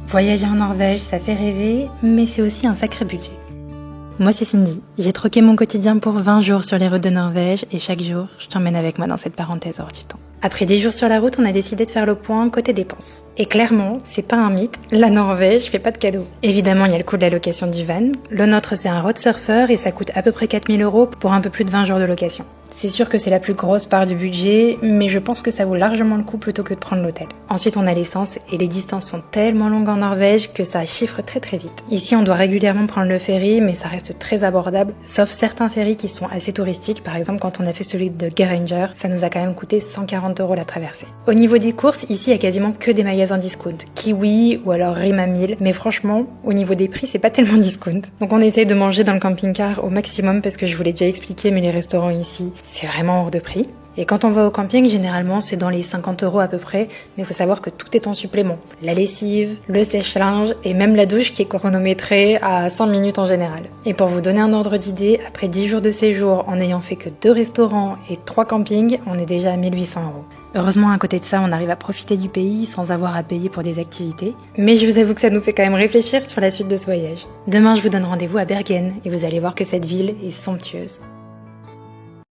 Voyager en Norvège, ça fait rêver, mais c'est aussi un sacré budget. Moi c'est Cindy, j'ai troqué mon quotidien pour 20 jours sur les routes de Norvège et chaque jour, je t'emmène avec moi dans cette parenthèse hors du temps. Après 10 jours sur la route, on a décidé de faire le point côté dépenses. Et clairement, c'est pas un mythe, la Norvège fait pas de cadeaux. Évidemment, il y a le coût de la location du van. Le nôtre, c'est un road surfer et ça coûte à peu près 4 000 € pour un peu plus de 20 jours de location. C'est sûr que c'est la plus grosse part du budget, mais je pense que ça vaut largement le coup plutôt que de prendre l'hôtel. Ensuite, on a l'essence et les distances sont tellement longues en Norvège que ça chiffre très très vite. Ici, on doit régulièrement prendre le ferry, mais ça reste très abordable, sauf certains ferries qui sont assez touristiques. Par exemple, quand on a fait celui de Geiranger, ça nous a quand même coûté 140 € la traversée. Au niveau des courses, ici, il y a quasiment que des magasins discount. Kiwi ou alors Rima 1000, mais franchement, au niveau des prix, c'est pas tellement discount. Donc on essaye de manger dans le camping-car au maximum parce que je vous l'ai déjà expliqué, mais les restaurants ici, c'est vraiment hors de prix. Et quand on va au camping, généralement, c'est dans les 50 € à peu près, mais il faut savoir que tout est en supplément. La lessive, le sèche-linge et même la douche qui est chronométrée à 5 minutes en général. Et pour vous donner un ordre d'idée, après 10 jours de séjour, en n'ayant fait que 2 restaurants et 3 campings, on est déjà à 1 800 €. Heureusement, à côté de ça, on arrive à profiter du pays sans avoir à payer pour des activités. Mais je vous avoue que ça nous fait quand même réfléchir sur la suite de ce voyage. Demain, je vous donne rendez-vous à Bergen et vous allez voir que cette ville est somptueuse.